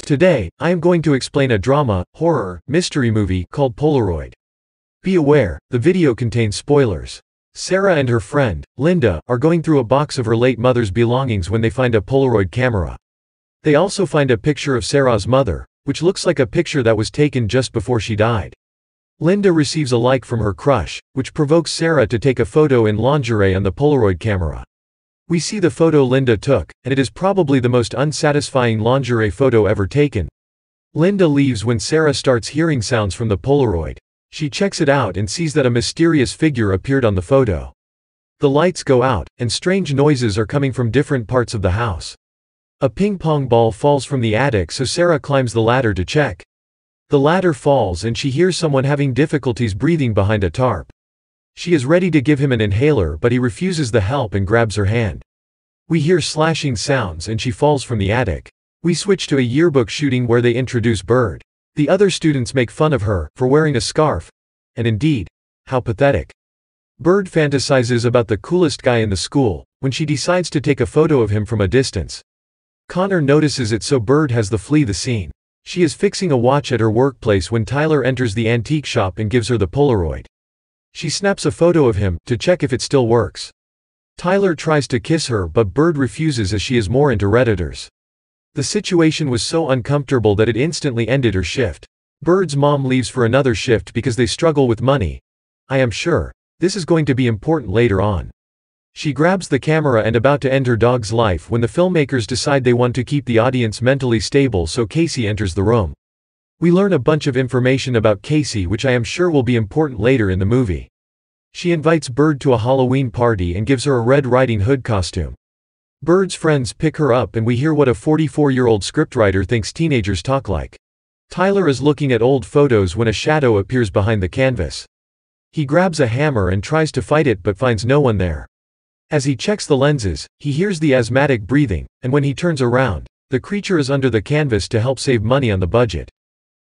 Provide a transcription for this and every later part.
Today, I am going to explain a drama, horror, mystery movie called Polaroid. Be aware, the video contains spoilers. Sarah and her friend, Linda, are going through a box of her late mother's belongings when they find a Polaroid camera. They also find a picture of Sarah's mother, which looks like a picture that was taken just before she died. Linda receives a like from her crush, which provokes Sarah to take a photo in lingerie on the Polaroid camera. We see the photo Linda took, and it is probably the most unsatisfying lingerie photo ever taken. Linda leaves when Sarah starts hearing sounds from the Polaroid. She checks it out and sees that a mysterious figure appeared on the photo. The lights go out, and strange noises are coming from different parts of the house. A ping-pong ball falls from the attic, so Sarah climbs the ladder to check. The ladder falls and she hears someone having difficulties breathing behind a tarp. She is ready to give him an inhaler, but he refuses the help and grabs her hand. We hear slashing sounds and she falls from the attic. We switch to a yearbook shooting where they introduce Bird. The other students make fun of her for wearing a scarf. And indeed, how pathetic. Bird fantasizes about the coolest guy in the school when she decides to take a photo of him from a distance. Connor notices it, so Bird has to flee the scene. She is fixing a watch at her workplace when Tyler enters the antique shop and gives her the Polaroid. She snaps a photo of him to check if it still works. Tyler tries to kiss her, but Bird refuses as she is more into Redditors. The situation was so uncomfortable that it instantly ended her shift. Bird's mom leaves for another shift because they struggle with money. I am sure this is going to be important later on. She grabs the camera and about to end her dog's life when the filmmakers decide they want to keep the audience mentally stable, so Casey enters the room. We learn a bunch of information about Casey, which I am sure will be important later in the movie. She invites Bird to a Halloween party and gives her a Red Riding Hood costume. Bird's friends pick her up and we hear what a 44-year-old scriptwriter thinks teenagers talk like. Tyler is looking at old photos when a shadow appears behind the canvas. He grabs a hammer and tries to fight it but finds no one there. As he checks the lenses, he hears the asthmatic breathing, and when he turns around, the creature is under the canvas to help save money on the budget.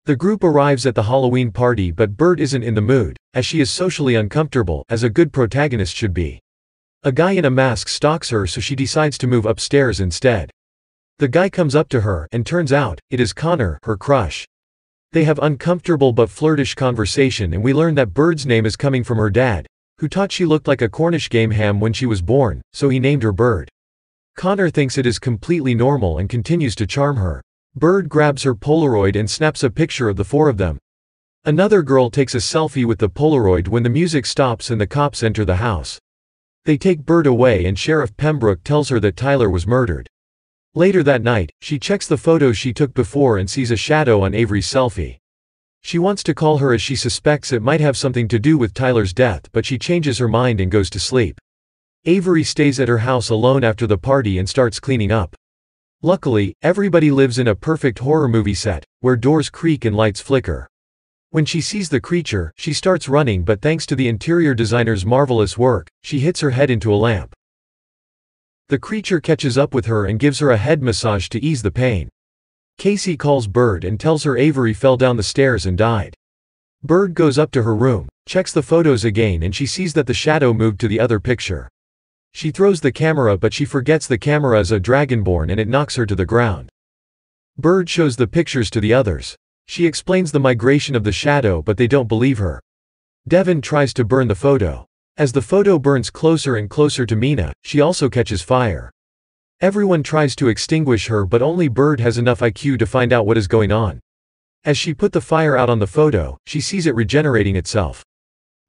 The group arrives at the Halloween party, but Bird isn't in the mood, as she is socially uncomfortable, as a good protagonist should be. A guy in a mask stalks her, so she decides to move upstairs instead. The guy comes up to her, and turns out, it is Connor, her crush. They have uncomfortable but flirtish conversation, and we learn that Bird's name is coming from her dad, who thought she looked like a Cornish game ham when she was born, so he named her Bird. Connor thinks it is completely normal and continues to charm her. Bird grabs her Polaroid and snaps a picture of the four of them. Another girl takes a selfie with the Polaroid when the music stops and the cops enter the house. They take Bird away and Sheriff Pembroke tells her that Tyler was murdered. Later that night, she checks the photos she took before and sees a shadow on Avery's selfie. She wants to call her as she suspects it might have something to do with Tyler's death, but she changes her mind and goes to sleep. Avery stays at her house alone after the party and starts cleaning up. Luckily, everybody lives in a perfect horror movie set, where doors creak and lights flicker. When she sees the creature, she starts running, but thanks to the interior designer's marvelous work, she hits her head into a lamp. The creature catches up with her and gives her a head massage to ease the pain. Casey calls Bird and tells her Avery fell down the stairs and died. Bird goes up to her room, checks the photos again, and she sees that the shadow moved to the other picture. She throws the camera, but she forgets the camera is a dragonborn and it knocks her to the ground. Bird shows the pictures to the others. She explains the migration of the shadow, but they don't believe her. Devin tries to burn the photo. As the photo burns closer and closer to Mina, she also catches fire. Everyone tries to extinguish her, but only Bird has enough IQ to find out what is going on. As she put the fire out on the photo, she sees it regenerating itself.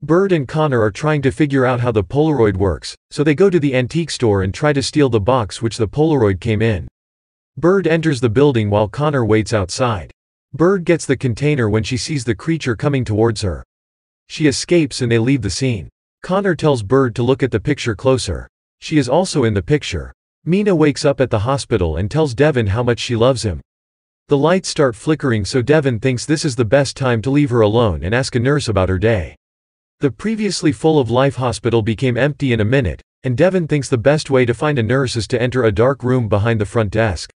Bird and Connor are trying to figure out how the Polaroid works, so they go to the antique store and try to steal the box which the Polaroid came in. Bird enters the building while Connor waits outside. Bird gets the container when she sees the creature coming towards her. She escapes and they leave the scene. Connor tells Bird to look at the picture closer. She is also in the picture. Mina wakes up at the hospital and tells Devin how much she loves him. The lights start flickering, so Devin thinks this is the best time to leave her alone and ask a nurse about her day. The previously full of life hospital became empty in a minute, and Devin thinks the best way to find a nurse is to enter a dark room behind the front desk.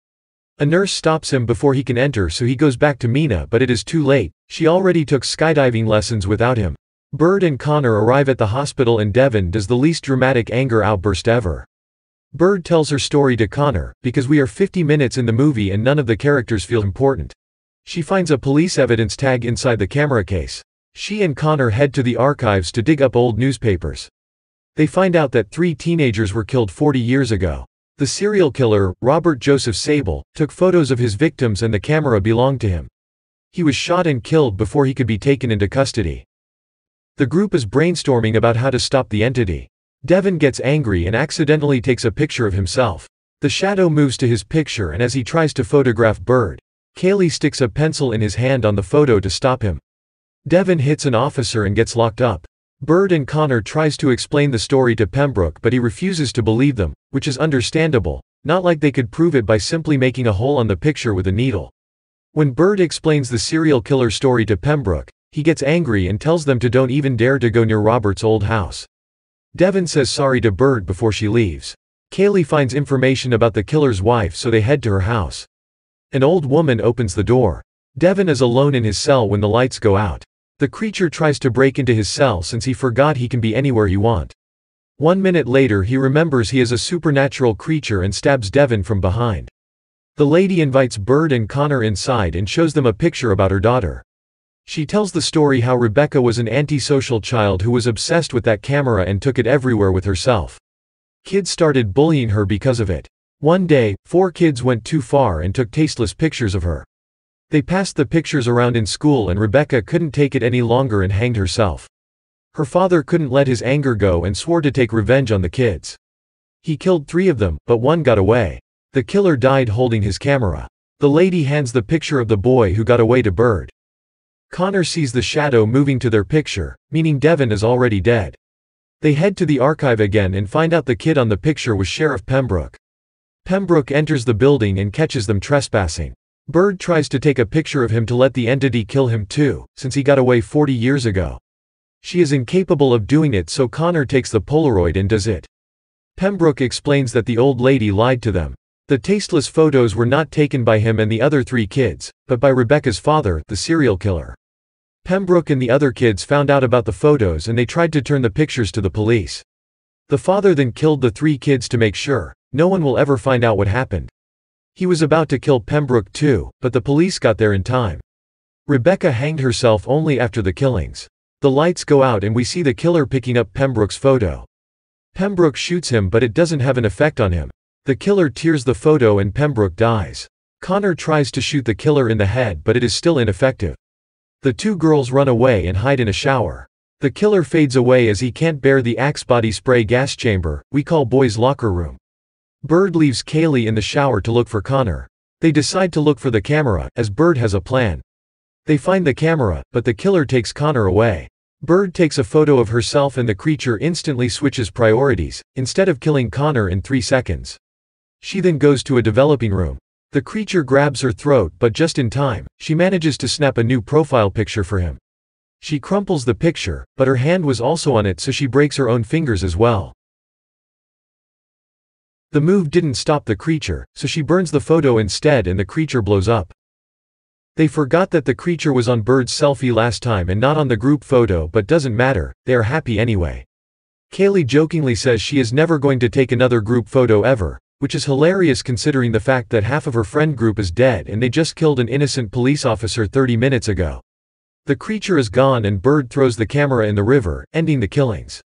A nurse stops him before he can enter, so he goes back to Mina, but it is too late. She already took skydiving lessons without him. Bird and Connor arrive at the hospital and Devin does the least dramatic anger outburst ever. Bird tells her story to Connor, because we are 50 minutes in the movie and none of the characters feel important. She finds a police evidence tag inside the camera case. She and Connor head to the archives to dig up old newspapers. They find out that 3 teenagers were killed 40 years ago. The serial killer, Robert Joseph Sable, took photos of his victims and the camera belonged to him. He was shot and killed before he could be taken into custody. The group is brainstorming about how to stop the entity. Devin gets angry and accidentally takes a picture of himself. The shadow moves to his picture and as he tries to photograph Bird, Kaylee sticks a pencil in his hand on the photo to stop him. Devin hits an officer and gets locked up. Bird and Connor tries to explain the story to Pembroke but he refuses to believe them, which is understandable, not like they could prove it by simply making a hole on the picture with a needle. When Bird explains the serial killer story to Pembroke, he gets angry and tells them to don't even dare to go near Robert's old house. Devin says sorry to Bird before she leaves. Kaylee finds information about the killer's wife so they head to her house. An old woman opens the door. Devin is alone in his cell when the lights go out. The creature tries to break into his cell since he forgot he can be anywhere he wants. 1 minute later he remembers he is a supernatural creature and stabs Devin from behind. The lady invites Bird and Connor inside and shows them a picture about her daughter. She tells the story how Rebecca was an antisocial child who was obsessed with that camera and took it everywhere with herself. Kids started bullying her because of it. One day, 4 kids went too far and took tasteless pictures of her. They passed the pictures around in school and Rebecca couldn't take it any longer and hanged herself. Her father couldn't let his anger go and swore to take revenge on the kids. He killed 3 of them, but 1 got away. The killer died holding his camera. The lady hands the picture of the boy who got away to Bird. Connor sees the shadow moving to their picture, meaning Devin is already dead. They head to the archive again and find out the kid on the picture was Sheriff Pembroke. Pembroke enters the building and catches them trespassing. Bird tries to take a picture of him to let the entity kill him too, since he got away 40 years ago. She is incapable of doing it so Connor takes the Polaroid and does it. Pembroke explains that the old lady lied to them. The tasteless photos were not taken by him and the other 3 kids, but by Rebecca's father, the serial killer. Pembroke and the other kids found out about the photos and they tried to turn the pictures to the police. The father then killed the 3 kids to make sure no one will ever find out what happened. He was about to kill Pembroke too, but the police got there in time. Rebecca hanged herself only after the killings. The lights go out and we see the killer picking up Pembroke's photo. Pembroke shoots him but it doesn't have an effect on him. The killer tears the photo and Pembroke dies. Connor tries to shoot the killer in the head but it is still ineffective. The 2 girls run away and hide in a shower. The killer fades away as he can't bear the Axe body spray gas chamber, we call boys' locker room. Bird leaves Kaylee in the shower to look for Connor. They decide to look for the camera, as Bird has a plan. They find the camera, but the killer takes Connor away. Bird takes a photo of herself and the creature instantly switches priorities, instead of killing Connor in 3 seconds. She then goes to a developing room. The creature grabs her throat but just in time, she manages to snap a new profile picture for him. She crumples the picture, but her hand was also on it so she breaks her own fingers as well. The move didn't stop the creature, so she burns the photo instead and the creature blows up. They forgot that the creature was on Bird's selfie last time and not on the group photo but doesn't matter, they are happy anyway. Kaylee jokingly says she is never going to take another group photo ever, which is hilarious considering the fact that half of her friend group is dead and they just killed an innocent police officer 30 minutes ago. The creature is gone and Bird throws the camera in the river, ending the killings.